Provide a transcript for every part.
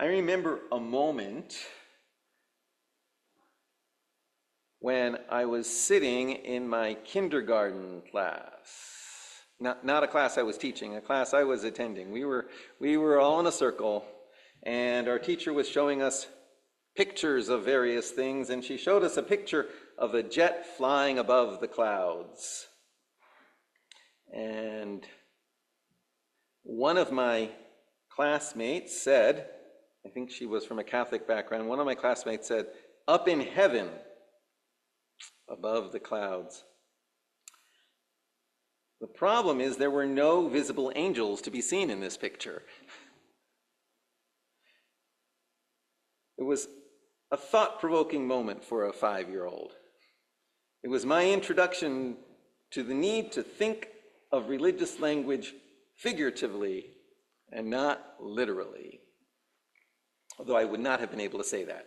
I remember a moment when I was sitting in my kindergarten class. Not a class I was teaching, a class I was attending. We were all in a circle, and our teacher was showing us pictures of various things, and she showed us a picture of a jet flying above the clouds. And one of my classmates said, I think she was from a Catholic background, one of my classmates said, "Up in heaven, above the clouds." The problem is there were no visible angels to be seen in this picture. It was a thought-provoking moment for a 5-year-old. It was my introduction to the need to think of religious language figuratively and not literally, although I would not have been able to say that.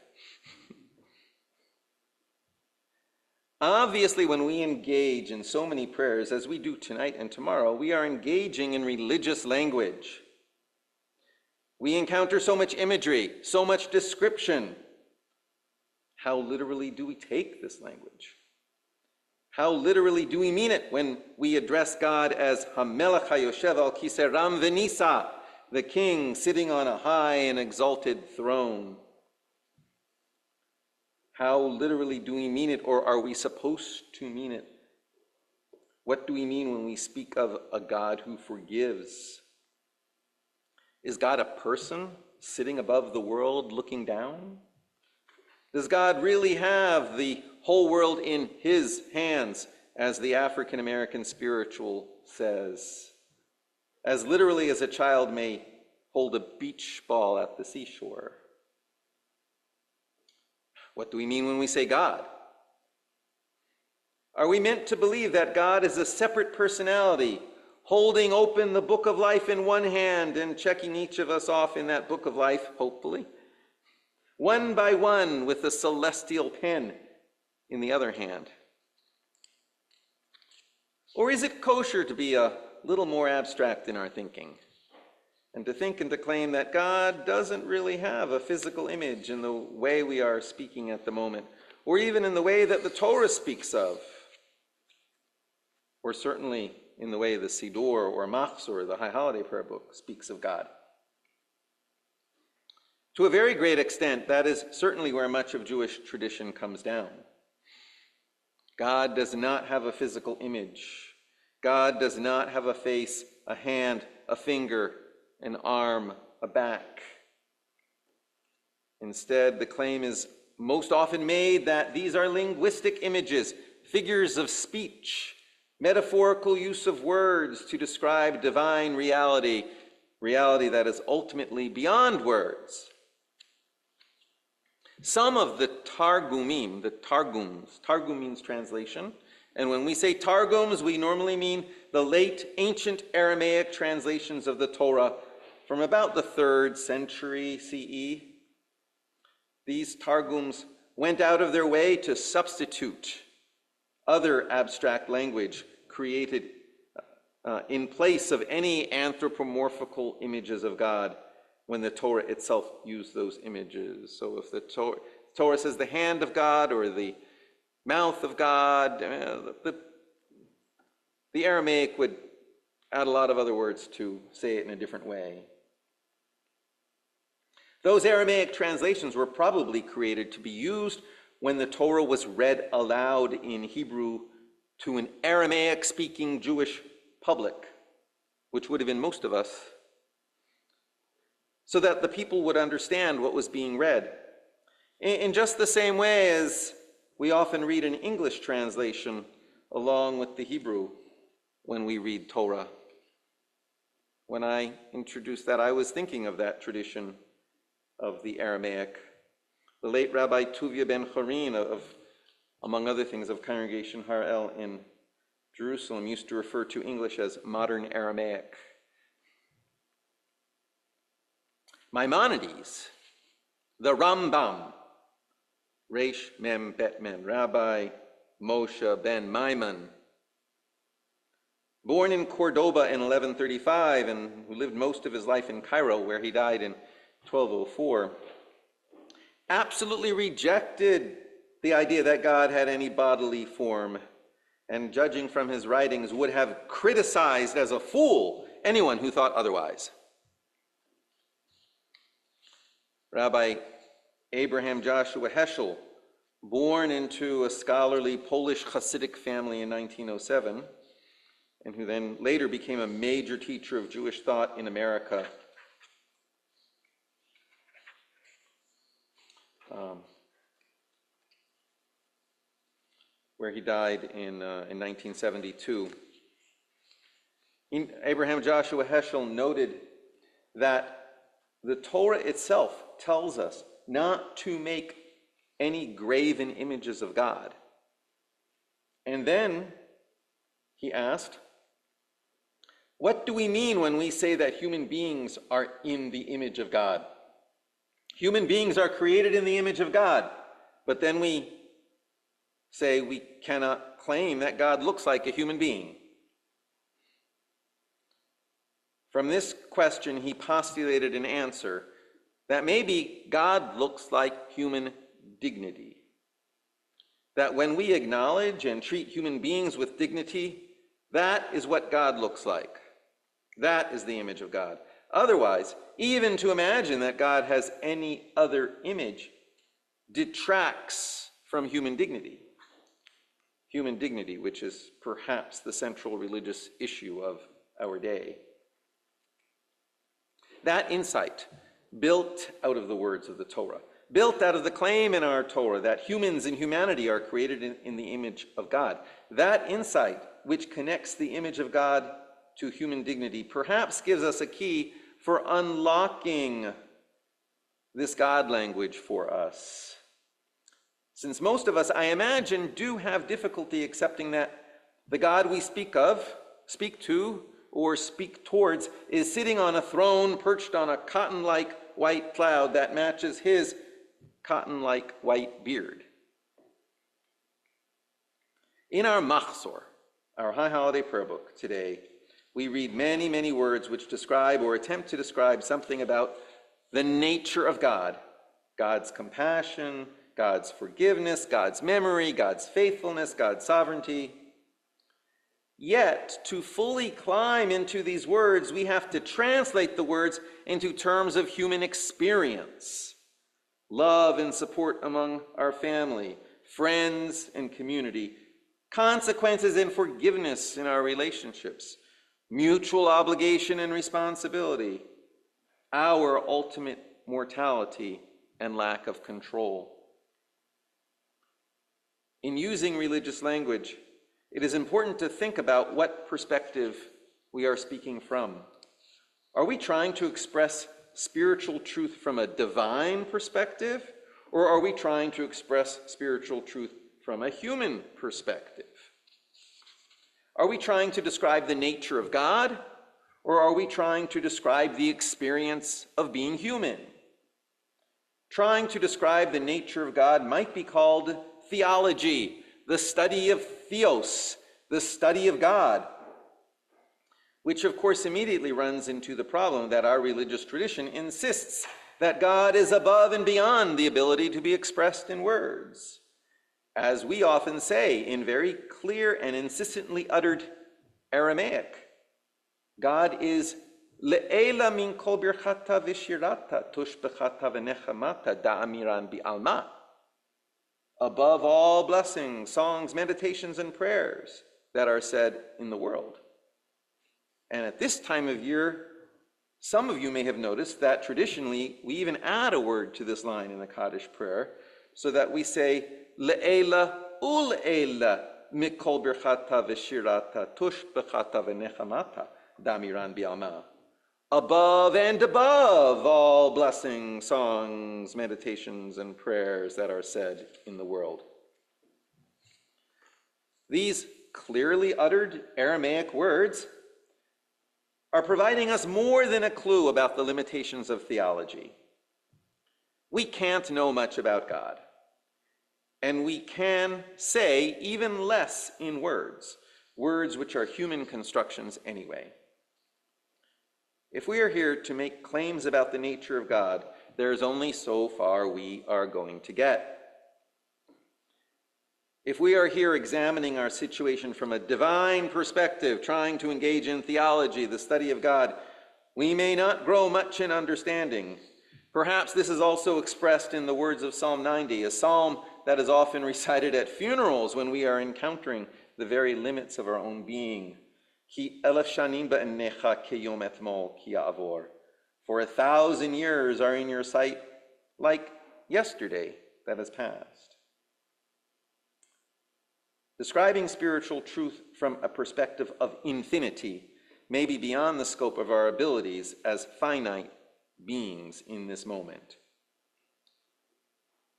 Obviously, when we engage in so many prayers as we do tonight and tomorrow, we are engaging in religious language. We encounter so much imagery, so much description. How literally do we take this language? How literally do we mean it when we address God as HaMelech HaYoshev al Kisei Ram V'Nisa, the king sitting on a high and exalted throne? How literally do we mean it, or are we supposed to mean it? What do we mean when we speak of a God who forgives? Is God a person sitting above the world looking down? Does God really have the whole world in his hands, as the African American spiritual says? As literally as a child may hold a beach ball at the seashore. What do we mean when we say God? Are we meant to believe that God is a separate personality, holding open the book of life in one hand and checking each of us off in that book of life, hopefully, one by one with a celestial pen in the other hand? Or is it kosher to be a little more abstract in our thinking, and to think and to claim that God doesn't really have a physical image in the way we are speaking at the moment, or even in the way that the Torah speaks of, or certainly in the way the Siddur or Machzor, the High Holiday Prayer Book, speaks of God? To a very great extent, that is certainly where much of Jewish tradition comes down. God does not have a physical image. God does not have a face, a hand, a finger, an arm, a back. Instead, the claim is most often made that these are linguistic images, figures of speech, metaphorical use of words to describe divine reality, reality that is ultimately beyond words. Some of the Targumim, the Targums, Targum means translation, and when we say Targums, we normally mean the late ancient Aramaic translations of the Torah from about the 3rd century CE. These Targums went out of their way to substitute other abstract language created in place of any anthropomorphical images of God when the Torah itself used those images. So if the Torah says the hand of God or the mouth of God, the Aramaic would add a lot of other words to say it in a different way. Those Aramaic translations were probably created to be used when the Torah was read aloud in Hebrew to an Aramaic-speaking Jewish public, which would have been most of us, so that the people would understand what was being read. In just the same way as we often read an English translation along with the Hebrew when we read Torah. When I introduced that, I was thinking of that tradition of the Aramaic. The late Rabbi Tuvia ben Chorin, among other things, of Congregation Har El in Jerusalem, used to refer to English as modern Aramaic. Maimonides, the Rambam, Resh Mem Bet Men, Rabbi Moshe ben Maimon, born in Cordoba in 1135 and who lived most of his life in Cairo, where he died in 1204, absolutely rejected the idea that God had any bodily form, and judging from his writings would have criticized as a fool anyone who thought otherwise. Rabbi Abraham Joshua Heschel, born into a scholarly Polish Hasidic family in 1907, and who then later became a major teacher of Jewish thought in America, where he died in 1972. Abraham Joshua Heschel noted that the Torah itself tells us not to make any graven images of God. And then he asked, what do we mean when we say that human beings are in the image of God? Human beings are created in the image of God, but then we say we cannot claim that God looks like a human being. From this question, he postulated an answer that maybe God looks like human dignity. That when we acknowledge and treat human beings with dignity, that is what God looks like. That is the image of God. Otherwise, even to imagine that God has any other image detracts from human dignity. Human dignity, which is perhaps the central religious issue of our day. That insight, built out of the words of the Torah, built out of the claim in our Torah that humans and humanity are created in the image of God, that insight, which connects the image of God to human dignity, perhaps gives us a key for unlocking this God language for us. Since most of us, I imagine, do have difficulty accepting that the God we speak to, or speak towards is sitting on a throne perched on a cotton-like white cloud that matches his cotton-like white beard. In our Machzor, our High Holiday Prayer Book today, we read many, many words which describe or attempt to describe something about the nature of God, God's compassion, God's forgiveness, God's memory, God's faithfulness, God's sovereignty. Yet, to fully climb into these words, we have to translate the words into terms of human experience. Love and support among our family, friends and community, consequences and forgiveness in our relationships, mutual obligation and responsibility, our ultimate mortality and lack of control. In using religious language, it is important to think about what perspective we are speaking from. Are we trying to express spiritual truth from a divine perspective, or are we trying to express spiritual truth from a human perspective? Are we trying to describe the nature of God, or are we trying to describe the experience of being human? Trying to describe the nature of God might be called theology, the study of theos, the study of God, which of course immediately runs into the problem that our religious tradition insists that God is above and beyond the ability to be expressed in words. As we often say in very clear and insistently uttered Aramaic, God is le'ela min kol birchata v'shirata tushbechata v'nechamata da'amiran bi'alma. Above all blessings, songs, meditations, and prayers that are said in the world. And at this time of year, some of you may have noticed that traditionally we even add a word to this line in the Kaddish prayer, so that we say, le'ela u'le'ela mikol birchata v'shirata tushbechata v'nechamata damiran bi'alma. Above and above all blessings, songs, meditations, and prayers that are said in the world. These clearly uttered Aramaic words are providing us more than a clue about the limitations of theology. We can't know much about God, and we can say even less in words which are human constructions anyway. If we are here to make claims about the nature of God, there is only so far we are going to get. If we are here examining our situation from a divine perspective, trying to engage in theology, the study of God, we may not grow much in understanding. Perhaps this is also expressed in the words of Psalm 90, a psalm that is often recited at funerals when we are encountering the very limits of our own being. Ki elef shanim ba'enecha keyom etmol ki ya'avor. For 1,000 years are in your sight like yesterday that has passed. Describing spiritual truth from a perspective of infinity may be beyond the scope of our abilities as finite beings in this moment.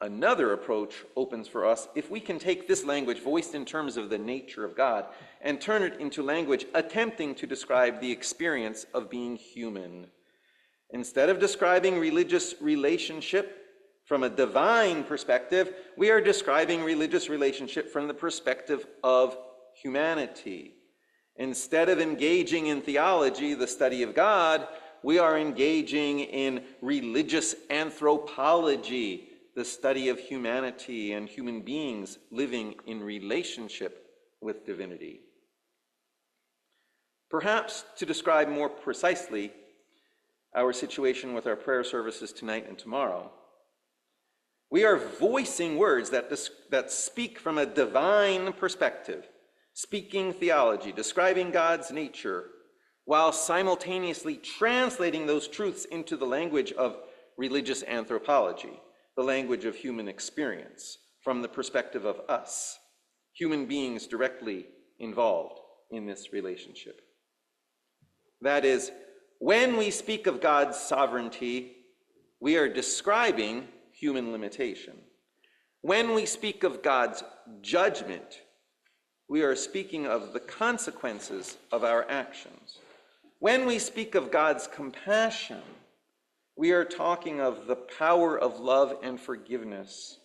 Another approach opens for us if we can take this language voiced in terms of the nature of God and turn it into language attempting to describe the experience of being human. Instead of describing religious relationship from a divine perspective, we are describing religious relationship from the perspective of humanity. Instead of engaging in theology, the study of God, we are engaging in religious anthropology, the study of humanity and human beings living in relationship with divinity. Perhaps to describe more precisely our situation with our prayer services tonight and tomorrow, we are voicing words that speak from a divine perspective, speaking theology, describing God's nature, while simultaneously translating those truths into the language of religious anthropology, the language of human experience, from the perspective of us, human beings directly involved in this relationship. That is, when we speak of God's sovereignty, we are describing human limitation. When we speak of God's judgment, we are speaking of the consequences of our actions. When we speak of God's compassion, we are talking of the power of love and forgiveness.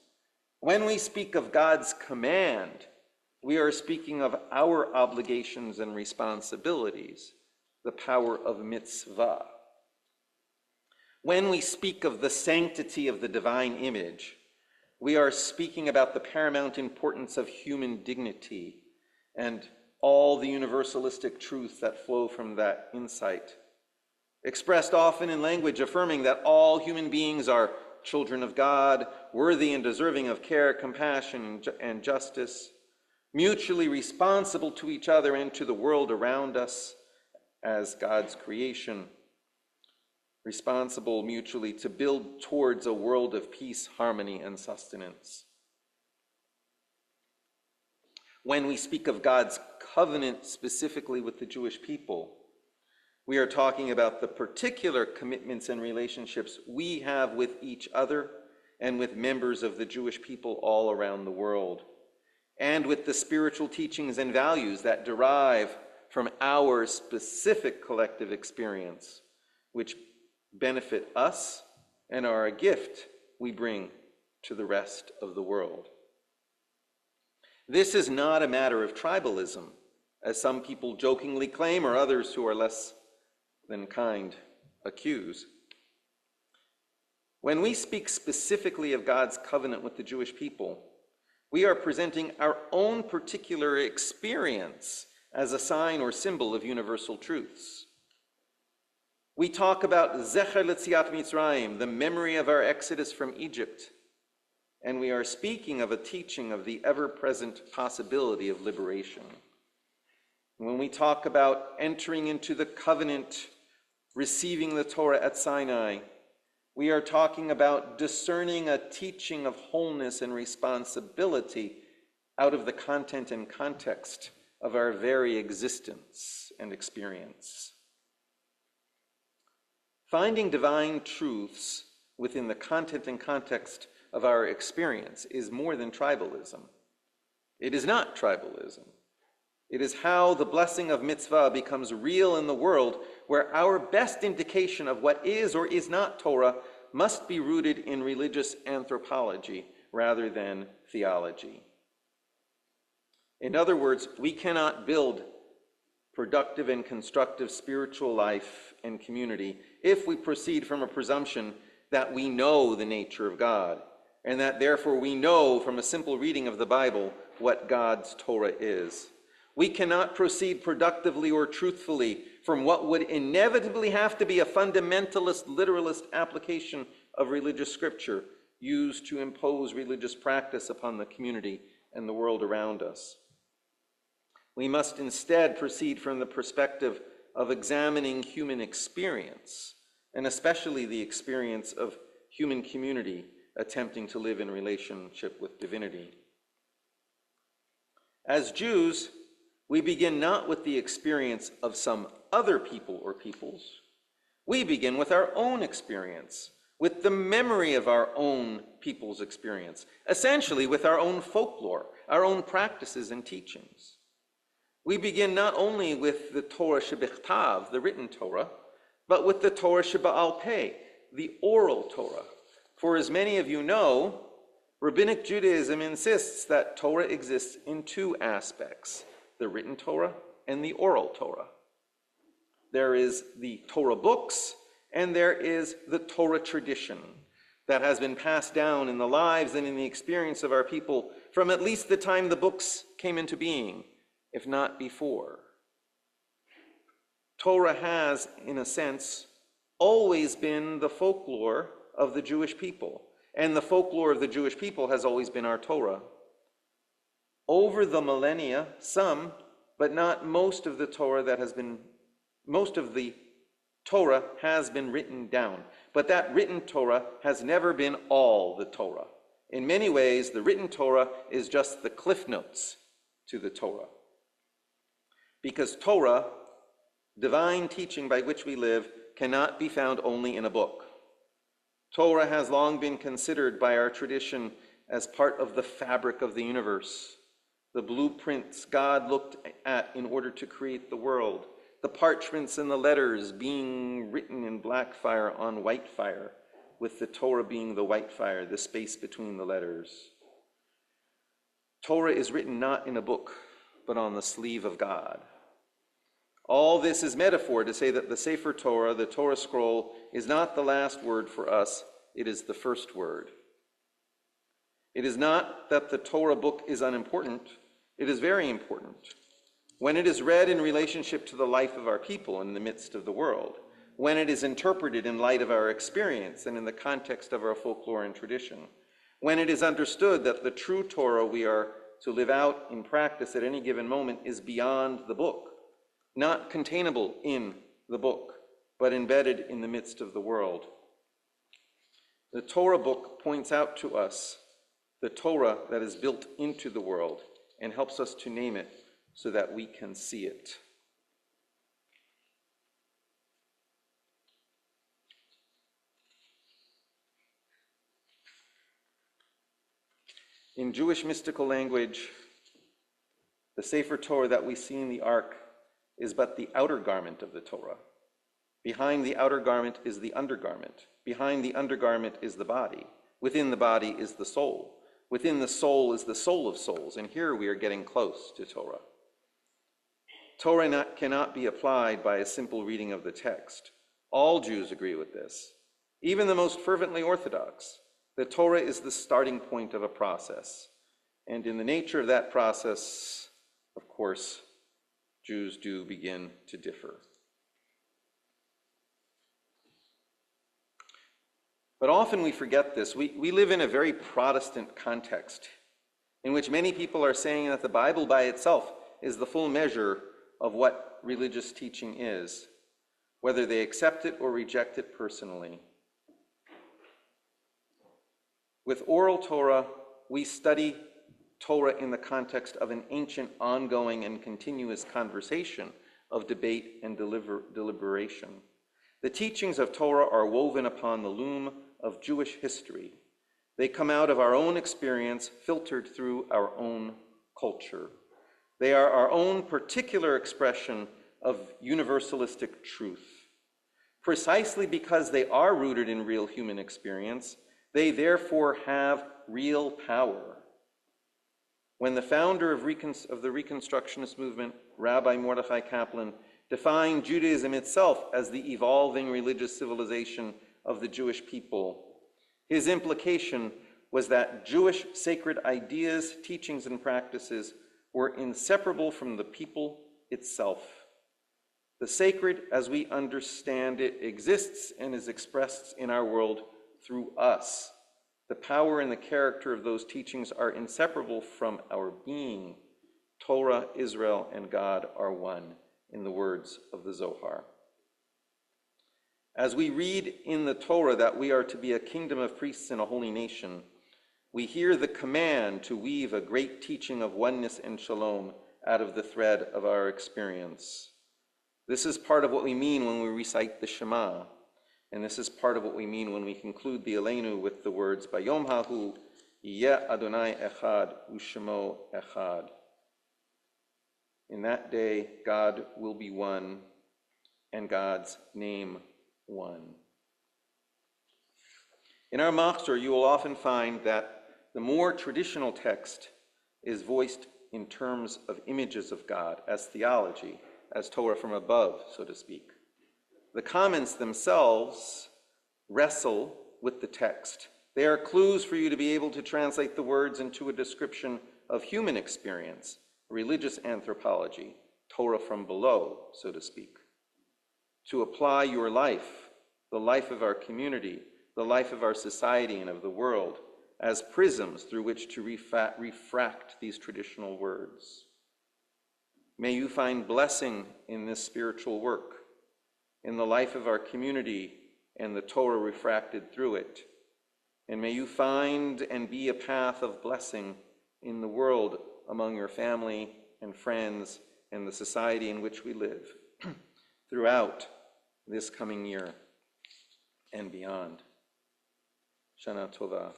When we speak of God's command, we are speaking of our obligations and responsibilities, the power of mitzvah. When we speak of the sanctity of the divine image, we are speaking about the paramount importance of human dignity and all the universalistic truths that flow from that insight, expressed often in language affirming that all human beings are children of God, worthy and deserving of care, compassion, and justice, mutually responsible to each other and to the world around us as God's creation, responsible mutually to build towards a world of peace, harmony, and sustenance. When we speak of God's covenant specifically with the Jewish people, we are talking about the particular commitments and relationships we have with each other and with members of the Jewish people all around the world, and with the spiritual teachings and values that derive from our specific collective experience, which benefit us and are a gift we bring to the rest of the world. This is not a matter of tribalism, as some people jokingly claim, or others who are less than kind accuse. When we speak specifically of God's covenant with the Jewish people, we are presenting our own particular experience as a sign or symbol of universal truths. We talk about Zecher L'Tziat Mitzrayim, the memory of our exodus from Egypt, and we are speaking of a teaching of the ever-present possibility of liberation. When we talk about entering into the covenant, receiving the Torah at Sinai, we are talking about discerning a teaching of wholeness and responsibility out of the content and context of our very existence and experience. Finding divine truths within the content and context of our experience is more than tribalism. It is not tribalism. It is how the blessing of mitzvah becomes real in the world, where our best indication of what is or is not Torah must be rooted in religious anthropology rather than theology. In other words, we cannot build productive and constructive spiritual life and community if we proceed from a presumption that we know the nature of God, and that therefore we know from a simple reading of the Bible what God's Torah is. We cannot proceed productively or truthfully from what would inevitably have to be a fundamentalist, literalist application of religious scripture used to impose religious practice upon the community and the world around us. We must instead proceed from the perspective of examining human experience, and especially the experience of human community attempting to live in relationship with divinity. As Jews, we begin not with the experience of some other people or peoples. We begin with our own experience, with the memory of our own people's experience, essentially with our own folklore, our own practices and teachings. We begin not only with the Torah shebichtav, the written Torah, but with the Torah sheba'al peh, the oral Torah. For as many of you know, Rabbinic Judaism insists that Torah exists in two aspects, the written Torah and the oral Torah. There is the Torah books, and there is the Torah tradition that has been passed down in the lives and in the experience of our people from at least the time the books came into being, if not before. Torah has, in a sense, always been the folklore of the Jewish people, and the folklore of the Jewish people has always been our Torah. Over the millennia, some, but not most of the Torah has been written down, but that written Torah has never been all the Torah. In many ways, the written Torah is just the cliff notes to the Torah. Because Torah, divine teaching by which we live, cannot be found only in a book. Torah has long been considered by our tradition as part of the fabric of the universe, the blueprints God looked at in order to create the world, the parchments and the letters being written in black fire on white fire, with the Torah being the white fire, the space between the letters. Torah is written not in a book, but on the sleeve of God. All this is metaphor to say that the Sefer Torah, the Torah scroll, is not the last word for us, it is the first word. It is not that the Torah book is unimportant, it is very important. When it is read in relationship to the life of our people in the midst of the world, when it is interpreted in light of our experience and in the context of our folklore and tradition, when it is understood that the true Torah we are to live out in practice at any given moment is beyond the book, not containable in the book, but embedded in the midst of the world. The Torah book points out to us the Torah that is built into the world and helps us to name it so that we can see it. In Jewish mystical language, the Sefer Torah that we see in the Ark is but the outer garment of the Torah. Behind the outer garment is the undergarment. Behind the undergarment is the body. Within the body is the soul. Within the soul is the soul of souls. And here we are getting close to Torah. Torah cannot be applied by a simple reading of the text. All Jews agree with this, even the most fervently Orthodox. The Torah is the starting point of a process. And in the nature of that process, of course, Jews do begin to differ. But often we forget this. We live in a very Protestant context in which many people are saying that the Bible by itself is the full measure of what religious teaching is, whether they accept it or reject it personally. With oral Torah, we study Torah in the context of an ancient, ongoing, and continuous conversation of debate and deliberation. The teachings of Torah are woven upon the loom of Jewish history. They come out of our own experience, filtered through our own culture. They are our own particular expression of universalistic truth. Precisely because they are rooted in real human experience, they therefore have real power. When the founder of the Reconstructionist movement, Rabbi Mordechai Kaplan, defined Judaism itself as the evolving religious civilization of the Jewish people, his implication was that Jewish sacred ideas, teachings, and practices were inseparable from the people itself. The sacred, as we understand it, exists and is expressed in our world through us. The power and the character of those teachings are inseparable from our being. Torah, Israel, and God are one, in the words of the Zohar. As we read in the Torah that we are to be a kingdom of priests and a holy nation, we hear the command to weave a great teaching of oneness and shalom out of the thread of our experience. This is part of what we mean when we recite the Shema, and this is part of what we mean when we conclude the Aleinu with the words, Bayom hahu yeh Adonai echad u'shemo echad. In that day, God will be one, and God's name one. In our Machzor, you will often find that the more traditional text is voiced in terms of images of God, as theology, as Torah from above, so to speak. The comments themselves wrestle with the text. They are clues for you to be able to translate the words into a description of human experience, religious anthropology, Torah from below, so to speak. To apply your life, the life of our community, the life of our society and of the world, as prisms through which to refract these traditional words. May you find blessing in this spiritual work, in the life of our community and the Torah refracted through it. And may you find and be a path of blessing in the world among your family and friends and the society in which we live throughout this coming year and beyond. Shana Tova.